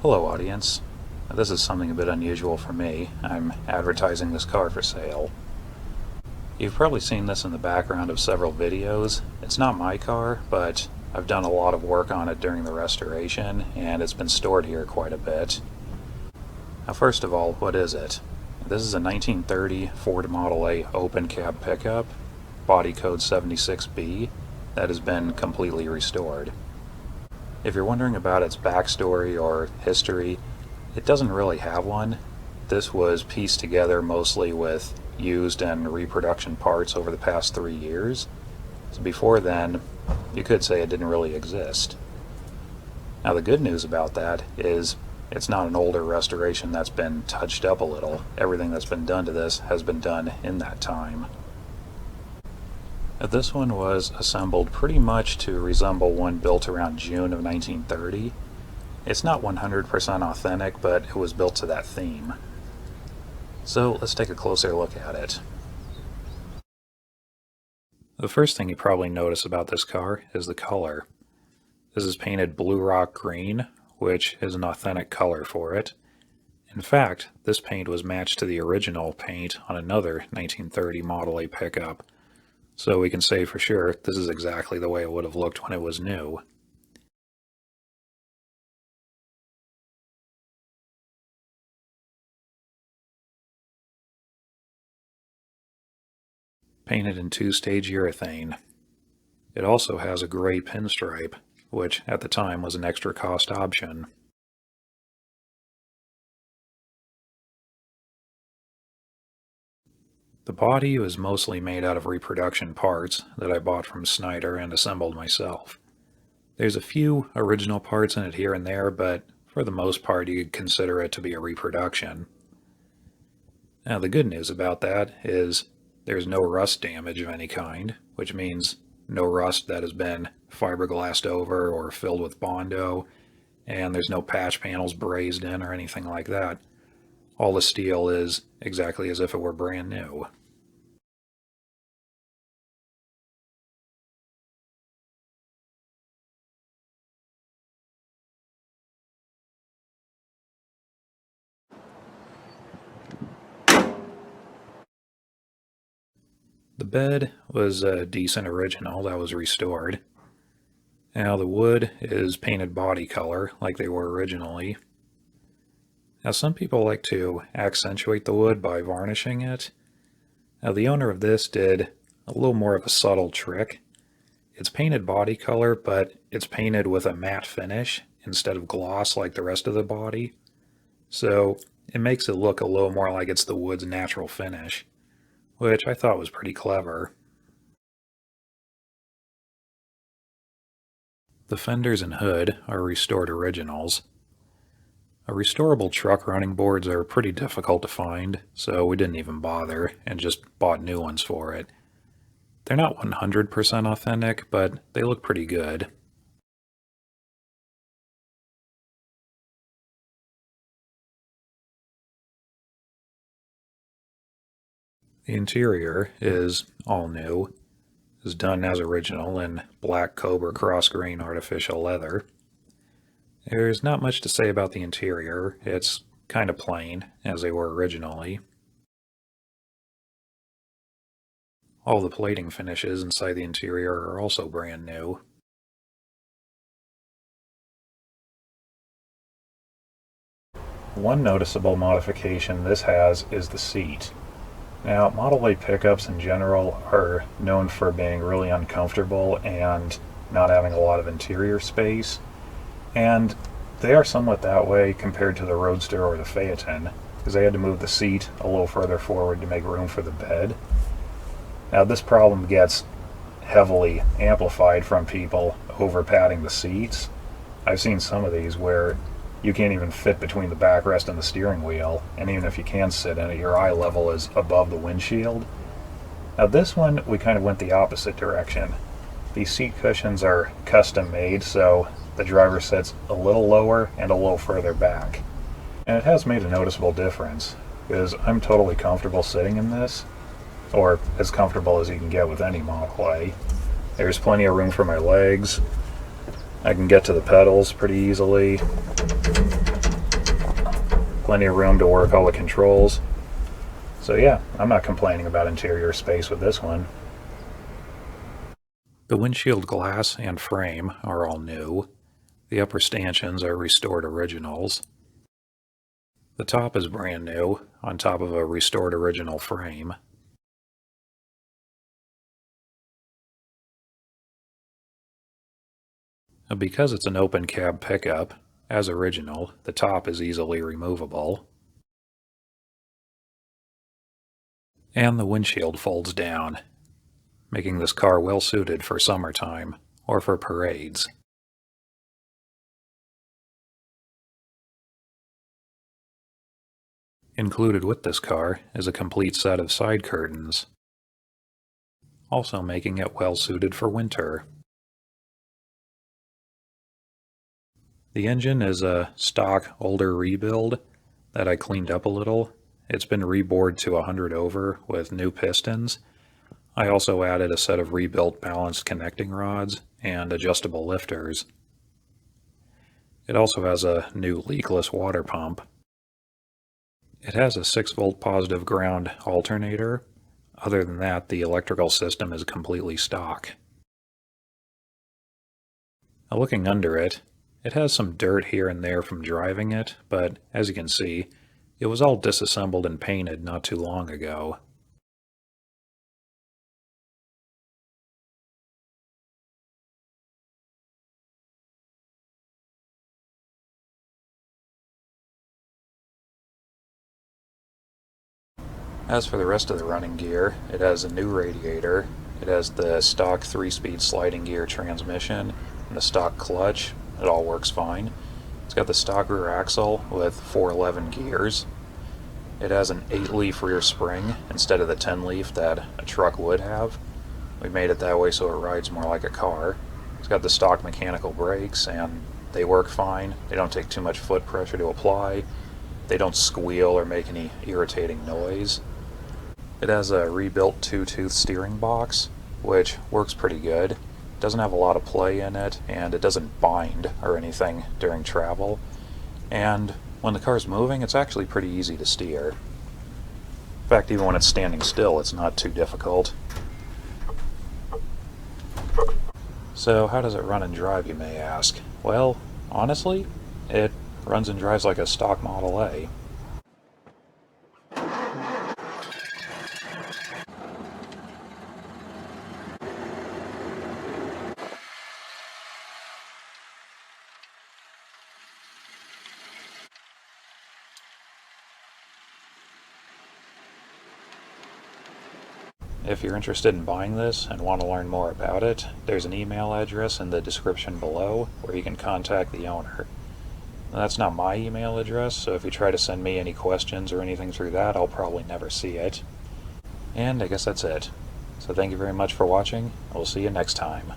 Hello audience. This is something a bit unusual for me. I'm advertising this car for sale. You've probably seen this in the background of several videos. It's not my car, but I've done a lot of work on it during the restoration, and it's been stored here quite a bit. Now first of all, what is it? This is a 1930 Ford Model A open cab pickup, body code 76B, that has been completely restored. If you're wondering about its backstory or history, it doesn't really have one. This was pieced together mostly with used and reproduction parts over the past 3 years. So before then, you could say it didn't really exist. Now the good news about that is it's not an older restoration that's been touched up a little. Everything that's been done to this has been done in that time. This one was assembled pretty much to resemble one built around June of 1930. It's not 100% authentic, but it was built to that theme. So let's take a closer look at it. The first thing you probably notice about this car is the color. This is painted blue rock green, which is an authentic color for it. In fact, this paint was matched to the original paint on another 1930 Model A pickup. So we can say for sure this is exactly the way it would have looked when it was new. Painted in 2-stage urethane. It also has a gray pinstripe, which at the time was an extra cost option. The body was mostly made out of reproduction parts that I bought from Snyder and assembled myself. There's a few original parts in it here and there, but for the most part you could consider it to be a reproduction. Now the good news about that is there's no rust damage of any kind, which means no rust that has been fiberglassed over or filled with Bondo, and there's no patch panels brazed in or anything like that. All the steel is exactly as if it were brand new. The bed was a decent original that was restored. Now the wood is painted body color like they were originally. Now some people like to accentuate the wood by varnishing it. Now the owner of this did a little more of a subtle trick. It's painted body color, but it's painted with a matte finish instead of gloss like the rest of the body. So it makes it look a little more like it's the wood's natural finish, which I thought was pretty clever. The fenders and hood are restored originals. Restorable truck running boards are pretty difficult to find, so we didn't even bother and just bought new ones for it. They're not 100% authentic, but they look pretty good. The interior is all new. It's done as original in black Cobra cross grain artificial leather. There's not much to say about the interior. It's kind of plain, as they were originally. All the plating finishes inside the interior are also brand new. One noticeable modification this has is the seat. Now, Model A pickups in general are known for being really uncomfortable and not having a lot of interior space, and they are somewhat that way compared to the Roadster or the Phaeton, because they had to move the seat a little further forward to make room for the bed. Now this problem gets heavily amplified from people over padding the seats. I've seen some of these where you can't even fit between the backrest and the steering wheel, and even if you can sit in it, your eye level is above the windshield. Now this one, we kind of went the opposite direction. These seat cushions are custom made, so the driver sits a little lower and a little further back. And it has made a noticeable difference, because I'm totally comfortable sitting in this, or as comfortable as you can get with any Model A. There's plenty of room for my legs. I can get to the pedals pretty easily. plenty of room to work all the controls. So yeah, I'm not complaining about interior space with this one. The windshield glass and frame are all new. The upper stanchions are restored originals. The top is brand new, on top of a restored original frame. Because it's an open cab pickup, as original, the top is easily removable. And the windshield folds down, making this car well suited for summertime or for parades. Included with this car is a complete set of side curtains, also making it well suited for winter. The engine is a stock older rebuild that I cleaned up a little. It's been rebored to 100 over with new pistons. I also added a set of rebuilt balanced connecting rods and adjustable lifters. It also has a new leakless water pump. It has a 6-volt positive ground alternator. Other than that, the electrical system is completely stock. Now, looking under it, it has some dirt here and there from driving it, but as you can see, it was all disassembled and painted not too long ago. As for the rest of the running gear, it has a new radiator, it has the stock 3-speed sliding gear transmission, and the stock clutch. It all works fine. It's got the stock rear axle with 411 gears. It has an 8-leaf rear spring instead of the 10-leaf that a truck would have. We made it that way so it rides more like a car. It's got the stock mechanical brakes and they work fine. They don't take too much foot pressure to apply. They don't squeal or make any irritating noise. It has a rebuilt 2-tooth steering box, which works pretty good. It doesn't have a lot of play in it, and it doesn't bind or anything during travel. And when the car's moving, it's actually pretty easy to steer. In fact, even when it's standing still, it's not too difficult. So how does it run and drive, you may ask? Well, honestly, it runs and drives like a stock Model A. If you're interested in buying this and want to learn more about it, there's an email address in the description below where you can contact the owner. Now, that's not my email address, so if you try to send me any questions or anything through that, I'll probably never see it. And I guess that's it. So thank you very much for watching. We'll see you next time.